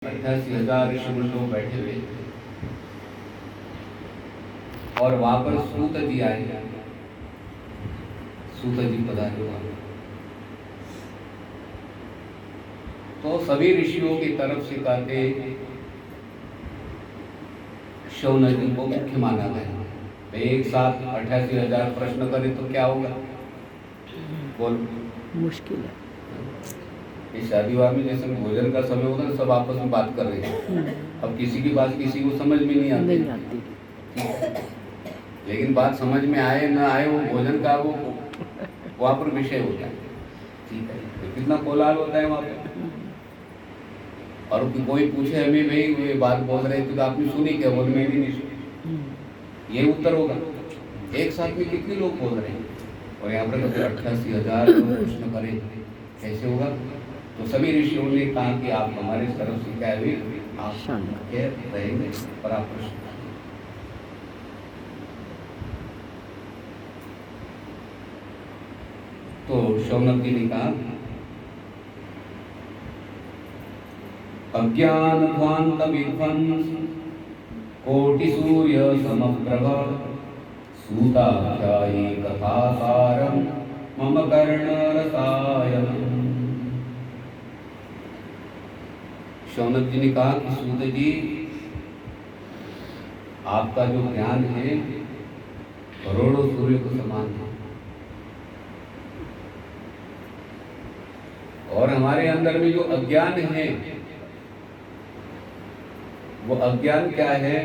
88,000 ऋषि लोग बैठे हुए और वहां पर सूत जी आए। सूत जी पधारे हुआ तो सभी ऋषियों की तरफ से कहते शौनक जी को मुख्य माना गया। एक साथ 88,000 प्रश्न करे तो क्या होगा? बोल, मुश्किल है। इस शादी विवाह में जैसे भोजन का समय होता है, सब आपस में बात कर रहे हैं। अब किसी की बात किसी को समझ में नहीं आती। लेकिन बात समझ में आए ना आए, वो भोजन का वो वहाँ पर विषय होता है। ठीक है, तो कितना कोलाहल होता है वहाँ पे। और कोई पूछे हमें, भाई ये बात बोल रहे थे तो आपने सुनी क्या? बोल, मैंने नहीं सुनी। ये उत्तर होगा। एक साथ में कितने लोग बोल रहे हैं और यहाँ पर 88,000 प्रश्न करें, कैसे होगा? तो सभी ऋषियों ने कहा कि आप हमारे तरफ से क्या हुई, आप रहेंगे पर आप प्रश्न। तो शौनक जी ने कहा, अज्ञान ध्वांत विध्वंस कोटि सूर्य समप्रभ सूताख्यायी कथासारम मम कर्ण रसायनम। शौनक जी ने कहा कि सूत जी, आपका जो ज्ञान है करोड़ों सूर्य को समान है और हमारे अंदर में जो अज्ञान है वो अज्ञान क्या है,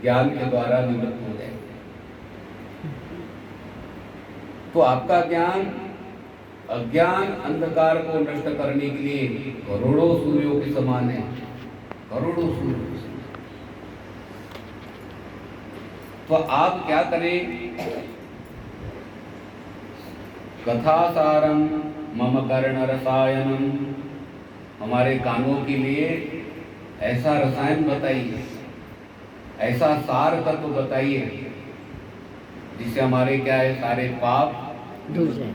ज्ञान के द्वारा निवृत्त हो जाए। तो आपका ज्ञान अज्ञान अंधकार को नष्ट करने के लिए करोड़ों सूर्यों के समान है, करोड़ों सूर्यों के समान। तो आप क्या करें? कथासारम मम कर्ण रसायनम, हमारे कानों के लिए ऐसा रसायन बताइए, ऐसा सार तत्व बताइए जिससे हमारे क्या है, सारे पाप दूर जाए।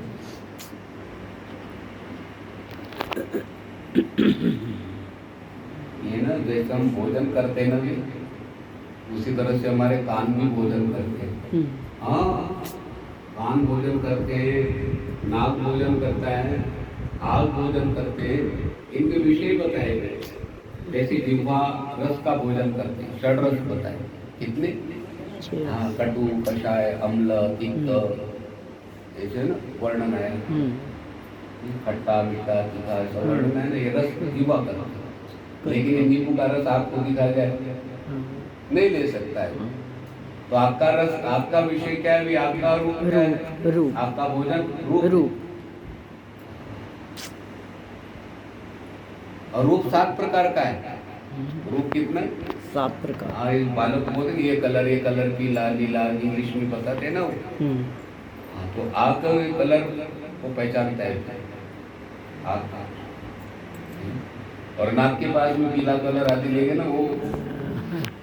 ये ना जैसे हम भोजन करते हैं ना, उसी तरह से हमारे कान भी भोजन करते हैं। हाँ, कान भोजन करते हैं, नाक भोजन करता है, आग भोजन करते हैं, इनके विषय बताए गए। जैसे जिह्वा रस का भोजन करते हैं, षड रस बताए कितने। हाँ, कटु, कषाय, अम्ल, तिक्त, ऐसे ना वर्णन है। खट्टा, मीठा, तीखा, ऐसा वर्णन है ना, ये रस जिह्वा करता है। लेकिन ये नींबू का रस आपको दिखा जाए नहीं ले सकता है। तो आपका रस, आपका विषय क्या है? आपका रूप क्या है? रूप। आपका भोजन रूप। और रूप 7 प्रकार का है। रूप कितना? 7 प्रकार। हाँ, इस बालक को बोलते ये कलर पीला, नीला, इंग्लिश में बताते हैं ना वो। हाँ, तो आपका कलर वो पहचानता है आपका। और नाक के पास में पीला कलर आदि लेंगे ना, वो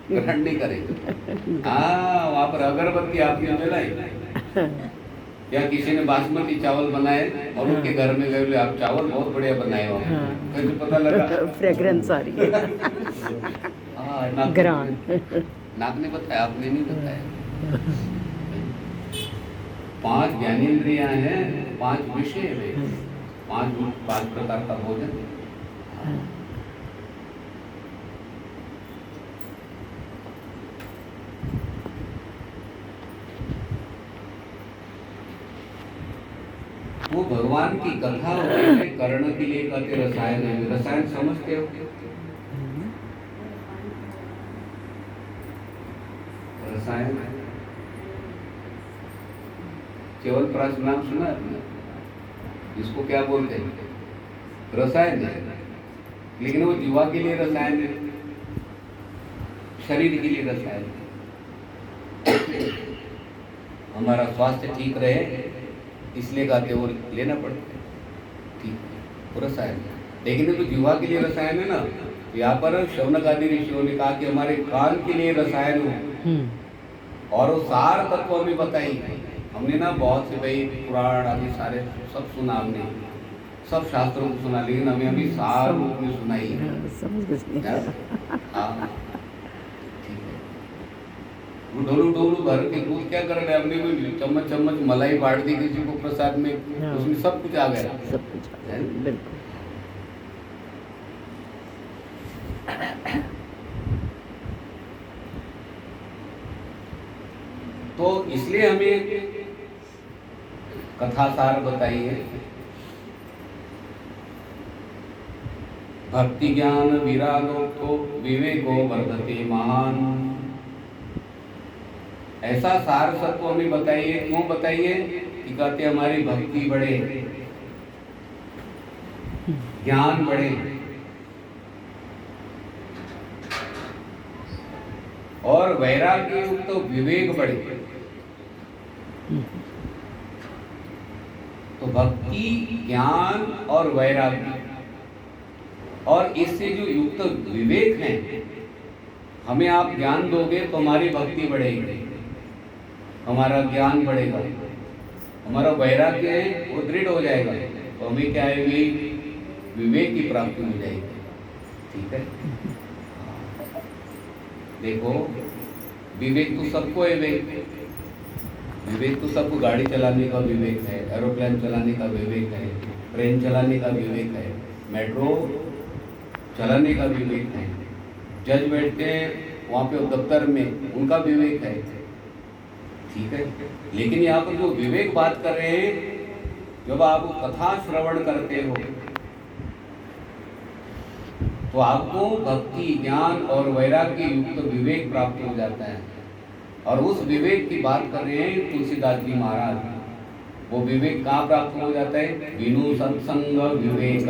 ग्रहण नहीं करेगा। हाँ, वहाँ पर अगरबत्ती आपने जलाई या किसी ने बासमती चावल बनाए और उनके घर में गए, आप चावल बहुत बढ़िया बनाए हो, कैसे पता लगा? फ्रेग्रेंस आ रही है। हाँ, नाक ने बताया, आपने नहीं बताया। 5 ज्ञानेंद्रियां हैं, 5 विषय है, 5 प्रकार का भोजन। वो भगवान की कथा होती है। कर्ण के लिए कहते रसायन है। रसायन समझते हो? रसायन केवल प्रास नाम सुना है, इसको क्या बोलते हैं? रसायन है। लेकिन वो जीवा के लिए रसायन है, शरीर के लिए रसायन है। हमारा स्वास्थ्य ठीक रहे इसलिए कहते वो लेना पड़ता है, ठीक है, रसायन। लेकिन तो जीवा के लिए रसायन है ना। यहाँ पर शौनक आदि ऋषियों ने कहा कि हमारे कान के लिए रसायन हो और वो सार तत्व हमें बताई। हमने ना बहुत से भाई पुराण आदि सारे सब सुना हमने, सब शास्त्रों को सुना, लेकिन हमें अभी सार रूप में सुनाई है। समझ कुछ नहीं आया। हाँ, ठीक है। वो डोलू डोलू भर के दूध क्या कर रहे हैं, हमने भी चम्मच चम्मच मलाई बांट दी किसी को प्रसाद में, उसमें सब कुछ आ गया। सब कुछ आ गया, बिल्कुल। तो इसलिए हमें कथासार बताइए। भक्ति ज्ञान विरागो विवेको वर्धते महान। ऐसा सार सबको हमें बताइए। क्यों बताइए? कि कहते हमारी भक्ति बढ़े, ज्ञान बढ़े और वैराग्य युक्त तो विवेक बढ़े। तो भक्ति, ज्ञान और वैराग्य, और इससे जो युक्त विवेक है, हमें आप ज्ञान दोगे तो हमारी भक्ति बढ़ेगी, हमारा ज्ञान बढ़ेगा, हमारा वैराग्य है वो दृढ़ हो जाएगा, तो हमें क्या आएगी? विवेक की प्राप्ति हो जाएगी। ठीक है। देखो, विवेक तो सबको है। विवेक तो सबको, गाड़ी चलाने का विवेक है, एरोप्लेन चलाने का विवेक है, ट्रेन चलाने का विवेक है, मेट्रो चलाने का विवेक है, जज बैठते हैं वहाँ पे दफ्तर में, उनका विवेक है। ठीक है। लेकिन यहाँ पर जो विवेक बात कर रहे हैं, जब आप कथा श्रवण करते हो तो आपको भक्ति, ज्ञान और वैराग्य युक्त विवेक प्राप्त हो जाता है। और उस विवेक की बात कर रहे हैं तुलसीदास जी महाराज। वो विवेक कहाँ प्राप्त हो जाता है? बिनु सत्संग विवेक।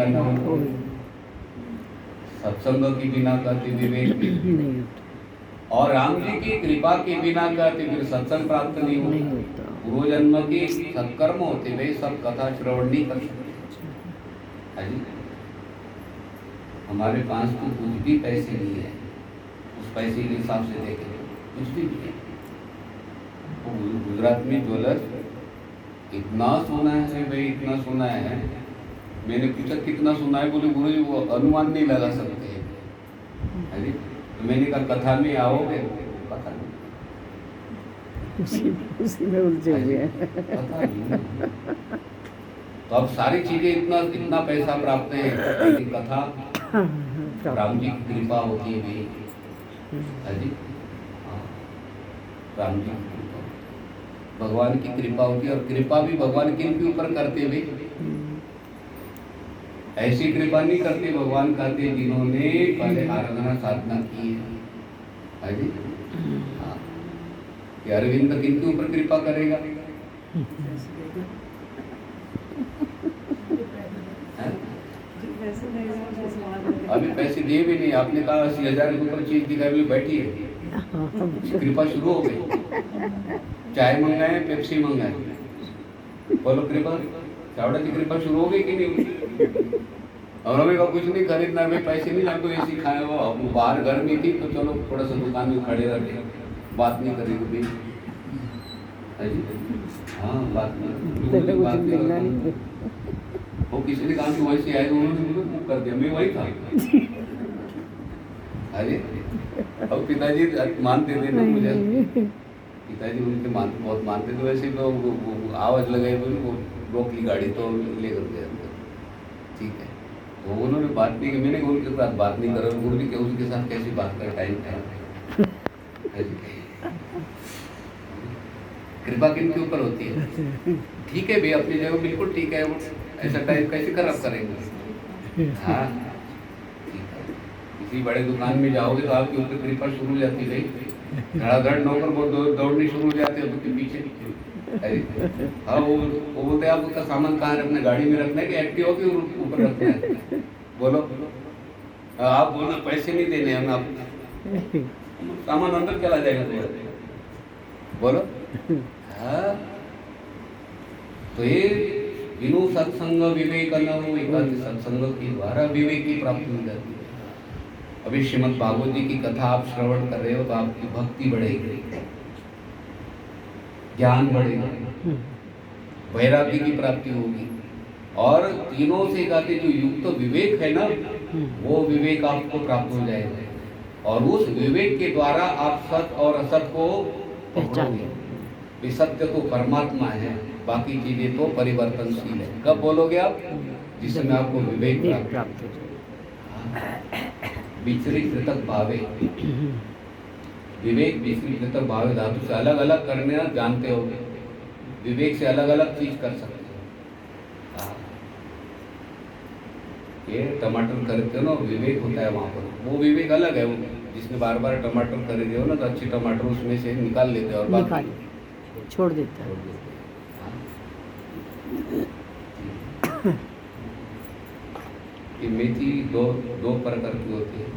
सत्संग के बिना कहते विवेक नहीं, और राम जी की कृपा के बिना कहते फिर सत्संग प्राप्त नहीं होता। पूर्व जन्म के सत्कर्म होते वे सब कथा श्रवण नहीं कर सकते। हमारे पास तो कुछ भी पैसे नहीं है, उस पैसे के हिसाब से देखें कुछ भी नहीं है। गुजरात में ज्वेलर्स इतना सोना है भाई, इतना सोना है। मैंने पूछा कितना सोना है, बोले गुरु जी वो अनुमान नहीं लगा सकते हैं। तो मैंने कहा कथा में आओगे? पता नहीं, उसी में उलझे हुए हैं। पता नहीं। तो अब सारी चीजें इतना पैसा प्राप्त है, लेकिन कथा राम जी की कृपा होती है भाई। राम जी की कृपा, भगवान की कृपा होती है। और कृपा भी भगवान किनके ऊपर करते हुए? ऐसी कृपा नहीं करते भगवान, कहते जिन्होंने पहले आराधना साधना की है। कि अरविंद किनके ऊपर कृपा करेगा? अभी पैसे दिए भी नहीं, आपने कहा 80,000 के ऊपर चीज दिखाई, बैठी है, कृपा शुरू हो गई। चाय मंगाए, पेप्सी मंगाए, बोलो कृपा, चावड़ा की कृपा शुरू हो गई कि नहीं? और हमें कुछ नहीं खरीदना, हमें पैसे नहीं लगते, ऐसी खाए वो बाहर गर्मी थी तो चलो थोड़ा सा दुकान में खड़े रहे, बात नहीं करेंगे। हाँ, बात नहीं, वो किसी ने कहा कि वैसे आए, उन्होंने बुक कर दिया, मैं वही था। अरे अब पिताजी मानते थे ना मुझे, पिताजी उनके बहुत मानते थे। वैसे तो आवाज लगाई, वो रोक ली गाड़ी तो लेकर गए। ठीक है, तो उन्होंने बात नहीं की, मैंने उनके साथ बात नहीं करा। गुरु जी के उसके साथ कैसी बात कर, टाइम कृपा किनके ऊपर होती है? ठीक है भैया, अपनी जगह बिल्कुल ठीक है, ऐसा टाइम कैसे खराब करेंगे? हाँ, ठीक है। किसी बड़े दुकान में जाओगे तो आपके ऊपर कृपा शुरू हो जाती है, धड़ाधड़ नौकर बहुत दौड़ने शुरू हो जाते हैं उसके पीछे। हाँ, वो बोलते हैं आपका सामान कहाँ रखना है, गाड़ी में रखना है कि एक्टिवा के ऊपर रखना है? बोलो, आप बोलना पैसे नहीं देने हम, आप सामान अंदर चला जाएगा। बोलो, हाँ। तो ये बिनु सत्संग विवेक न हो, सत्संग के द्वारा विवेक की प्राप्ति हो जाती है। अभी श्रीमद् भागवत जी की कथा आप श्रवण कर रहे हो तो आपकी भक्ति बढ़ेगी, ज्ञान बढ़ेगा, वैराग्य की प्राप्ति होगी, और तीनों से जाते जो युक्त विवेक है ना, वो विवेक आपको प्राप्त हो जाएगा और उस विवेक के द्वारा आप सत्य और असत को पहचानोगे। भी सत्य तो परमात्मा है, बाकी चीजें तो परिवर्तनशील है। कब बोलोगे आप? जिसमें आपको विवेक प्राप्त हो जाए। विचरित पृथक भावे, विवेक विचरित पृथक भावे धातु से अलग अलग करने जानते हो, विवेक से अलग अलग चीज कर सकते हो। ये टमाटर खरीदते हो ना, विवेक होता है वहां पर, वो विवेक अलग है। वो जिसने बार बार टमाटर खरीदे हो ना, तो अच्छी टमाटर उसमें से निकाल लेते हैं और बाकी छोड़ देता है। ये मेथी दो प्रकार की होती है।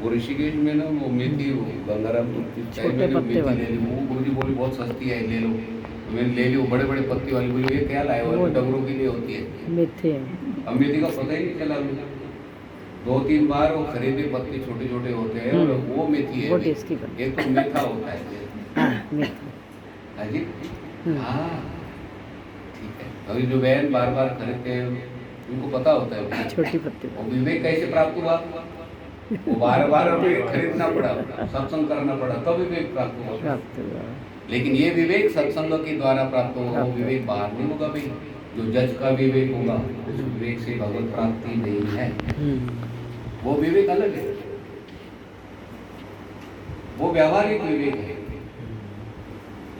वो ऋषिकेश में ना वो मेथी, वो गंगाराम छोटे पत्ते वाली, वो गुरुजी बोली बहुत सस्ती है, ले लो। तो मैंने ले ली वो बड़े बड़े पत्ती वाली। बोली ये क्या लाए हो? डगरों के लिए होती है मेथे। अब मेथी का पता ही नहीं चला मुझे। 2-3 बार वो खरीदे पत्ते छोटे छोटे होते हैं और वो मेथी है। वो टेस्टी बनती ये तो मीठा होता है। मेथी। हाँ जी, हाँ ठीक है। अभी जो बहन बार बार खरीदते हैं उनको पता होता है छोटी पत्ती। और विवेक कैसे प्राप्त हुआ? वो बार बार खरीदना पड़ा, सत्संग करना पड़ा, तब विवेक प्राप्त हुआ। लेकिन ये विवेक सत्संग के द्वारा प्राप्त होगा, वो विवेक बाहर नहीं होगा भाई। जो जज का विवेक होगा उस विवेक से भगवत प्राप्ति नहीं है, वो विवेक अलग है, वो व्यावहारिक विवेक है।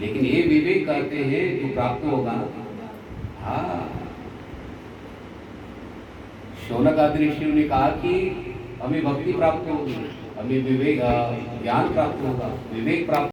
लेकिन ये विवेक कहते हैं जो प्राप्त होगा। हाँ, शौनक आदि ऋषि ने कहा कि हमें भक्ति प्राप्त होगी, हमें विवेक ज्ञान प्राप्त होगा, विवेक प्राप्त